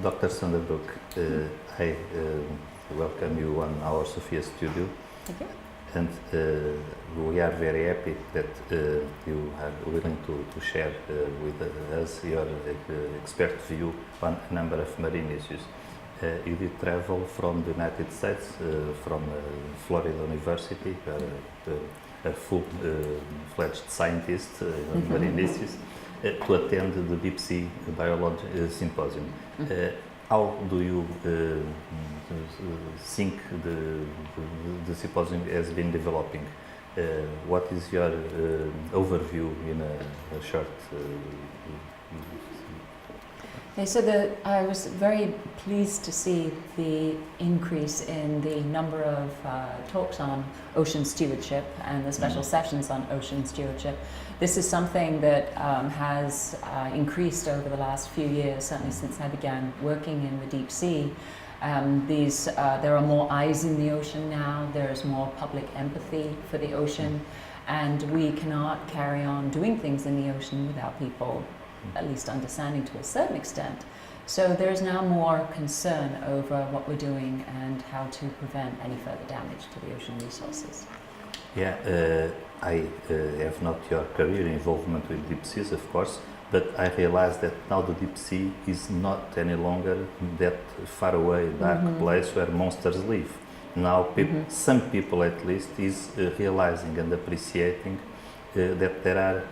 Dr. Sandra Brooke, I welcome you on our SOPHIA studio. Thank you. And we are very happy that you are willing to share with us your expert view on a number of marine issues. You did travel from the United States, from Florida University, a full-fledged scientist on marine issues, to attend the Deep Sea Biology Symposium. How do you think the symposium has been developing? What is your overview in a short? So I was very pleased to see the increase in the number of talks on ocean stewardship and the special sessions on ocean stewardship. This is something that has increased over the last few years, certainly since I began working in the deep sea. There are more eyes in the ocean now, there is more public empathy for the ocean, and we cannot carry on doing things in the ocean without people at least understanding to a certain extent. So there is now more concern over what we're doing and how to prevent any further damage to the ocean resources. Yeah, I have not your career involvement with deep seas, of course, but I realize that now the deep sea is not any longer that far away, dark place where monsters live. Now some people at least is realizing and appreciating that there are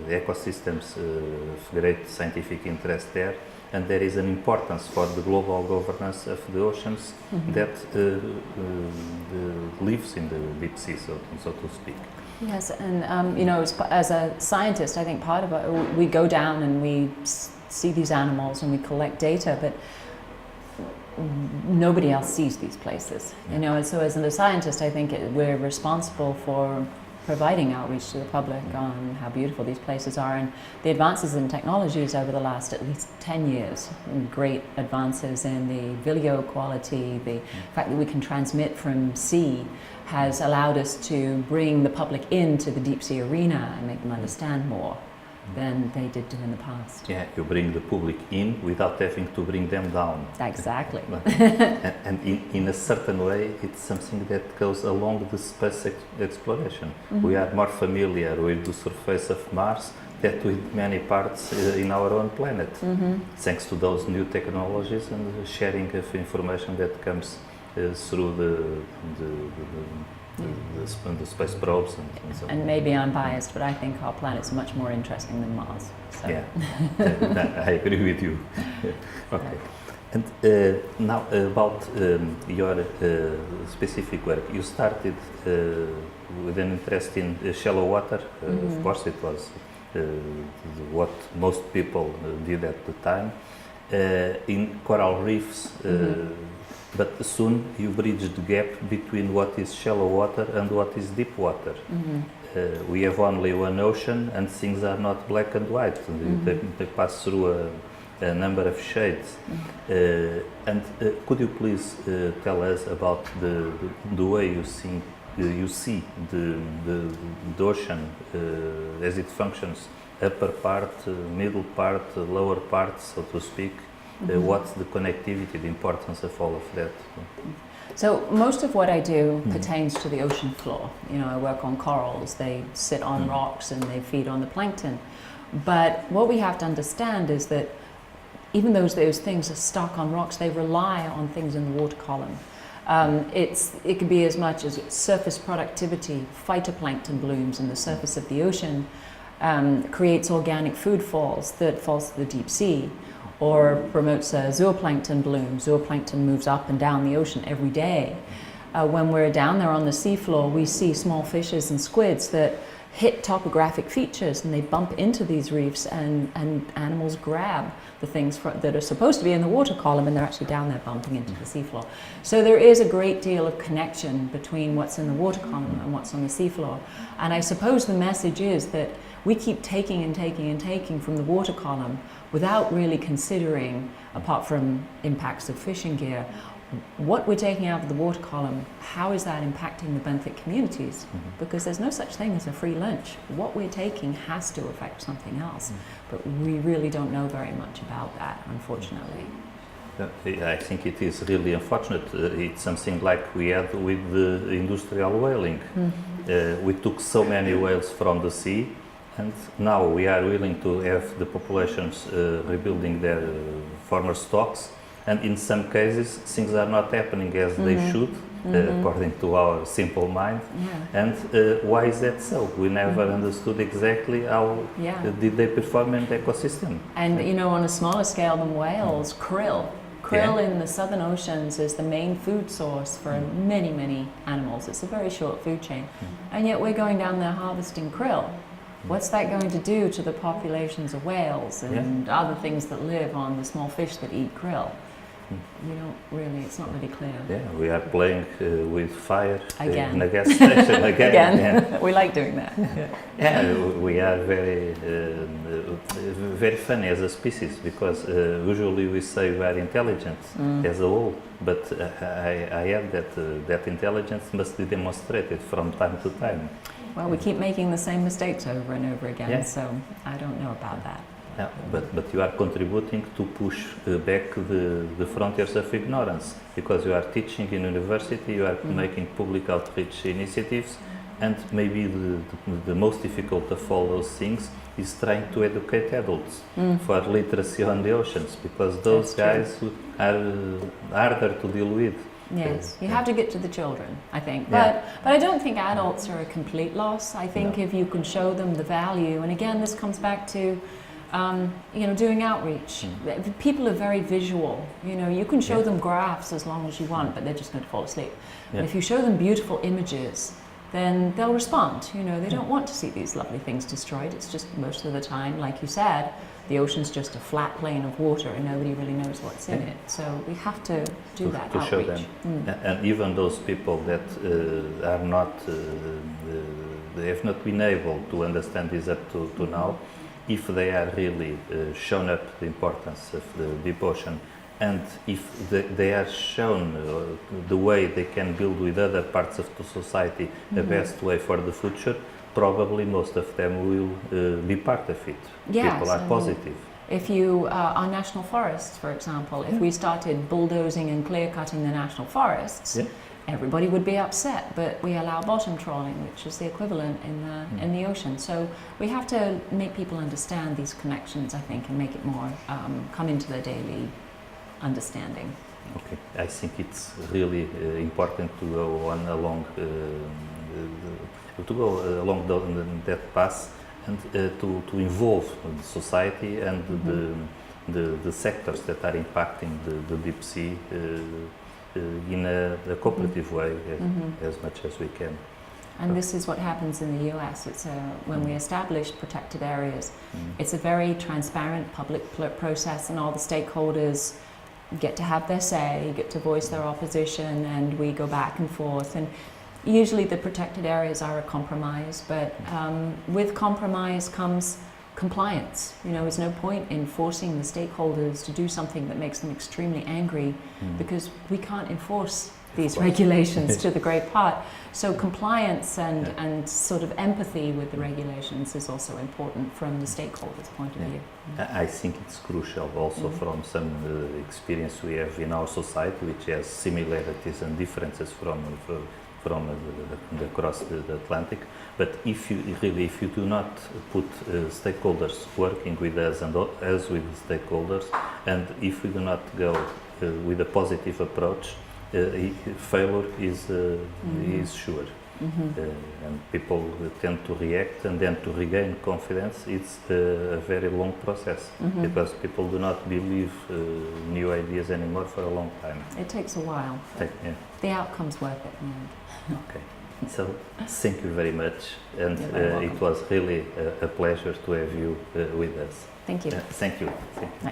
ecosystems of great scientific interest there, and there is an importance for the global governance of the oceans that lives in the deep sea, so to speak. Yes, and you know, as a scientist, I think part of it, we go down and we see these animals and we collect data, but nobody else sees these places, you know, and so as a scientist, I think we're responsible for providing outreach to the public on how beautiful these places are, and the advances in technologies over the last at least 10 years, great advances in the video quality, the fact that we can transmit from sea has allowed us to bring the public into the deep sea arena and make them understand more than they did do in the past. Yeah, you bring the public in without having to bring them down. Exactly. And in a certain way, it's something that goes along the space exploration. We are more familiar with the surface of Mars than with many parts in our own planet, thanks to those new technologies and sharing of information that comes through the space probes and so on. And maybe I'm biased, but I think our planet's much more interesting than Mars. So. Yeah, I agree with you. Okay. And now about your specific work. You started with an interest in shallow water. Of course, it was what most people did at the time. In coral reefs, but soon you bridge the gap between what is shallow water and what is deep water. We have only one ocean and things are not black and white. They pass through a number of shades. And could you please tell us about the way you see the ocean as it functions, upper part, middle part, lower part, so to speak? What's the connectivity, the importance of all of that? So most of what I do pertains to the ocean floor. You know, I work on corals, they sit on rocks and they feed on the plankton. But what we have to understand is that even though those things are stuck on rocks, they rely on things in the water column. It can be as much as surface productivity, phytoplankton blooms in the surface of the ocean, creates organic food falls that falls to the deep sea, or promotes a zooplankton bloom. Zooplankton moves up and down the ocean every day. When we're down there on the seafloor, we see small fishes and squids that hit topographic features and they bump into these reefs, and animals grab the things that are supposed to be in the water column and they're actually down there bumping into the seafloor. So there is a great deal of connection between what's in the water column and what's on the seafloor. And I suppose the message is that we keep taking and taking and taking from the water column without really considering, apart from impacts of fishing gear, what we're taking out of the water column, how is that impacting the benthic communities? Because there's no such thing as a free lunch. What we're taking has to affect something else, but we really don't know very much about that, unfortunately. I think it is really unfortunate. It's something like we had with the industrial whaling. We took so many whales from the sea, and now we are willing to have the populations rebuilding their former stocks, and in some cases things are not happening as they should, according to our simple mind. And why is that so? We never understood exactly how did they perform in the ecosystem. And you know, on a smaller scale than whales, krill in the southern oceans is the main food source for many, many animals. It's a very short food chain, and yet we're going down there harvesting krill. What's that going to do to the populations of whales and other things that live on the small fish that eat krill? You don't really, it's not really clear. Yeah, we are playing with fire again. In a gas station again. Again. We like doing that. Yeah, we are very, very funny as a species, because usually we say we are intelligent as a whole, but I add that that intelligence must be demonstrated from time to time. Well, we keep making the same mistakes over and over again, so I don't know about that. Yeah, but you are contributing to push back the frontiers of ignorance, because you are teaching in university, you are making public outreach initiatives, and maybe the most difficult of all those things is trying to educate adults for literacy on the oceans, because those guys are harder to deal with. Yes, you have to get to the children, I think. But I don't think adults are a complete loss. I think if you can show them the value, and again, this comes back to you know, doing outreach. People are very visual. You know, you can show them graphs as long as you want, but they're just going to fall asleep. But if you show them beautiful images, then they'll respond. You know, they don't want to see these lovely things destroyed. It's just most of the time, like you said, the ocean's just a flat plane of water and nobody really knows what's in it. So we have to do that to outreach. show them. And even those people that are not, they have not been able to understand this up to now, if they are really shown up the importance of the deep ocean, and if they are shown the way they can build with other parts of the society the best way for the future, probably most of them will be part of it. Yes, people are positive. If you, our national forests, for example, if we started bulldozing and clear-cutting the national forests, everybody would be upset, but we allow bottom trawling, which is the equivalent in the ocean. So we have to make people understand these connections, I think, and make it more come into their daily understanding. Okay, I think it's really important to go on along that path, and to involve the society and the sectors that are impacting the deep sea in a cooperative way as much as we can. And this is what happens in the US. It's when we establish protected areas, it's a very transparent public process, and all the stakeholders get to have their say, get to voice their opposition, and we go back and forth. And usually the protected areas are a compromise, but with compromise comes compliance. You know, there's no point in forcing the stakeholders to do something that makes them extremely angry, because we can't enforce these regulations to the great part. So compliance and sort of empathy with the regulations is also important from the stakeholders' point of view. I think it's crucial also from some experience we have in our society, which has similarities and differences from across the Atlantic. But if you do not put stakeholders working with us and us with the stakeholders, and if we do not go with a positive approach, failure is sure. And people tend to react, and then to regain confidence, it's a very long process, because people do not believe new ideas anymore for a long time. It takes a while. The outcome's worth it. Okay, so thank you very much, and it was really a pleasure to have you with us. Thank you. Thank you. Thank you.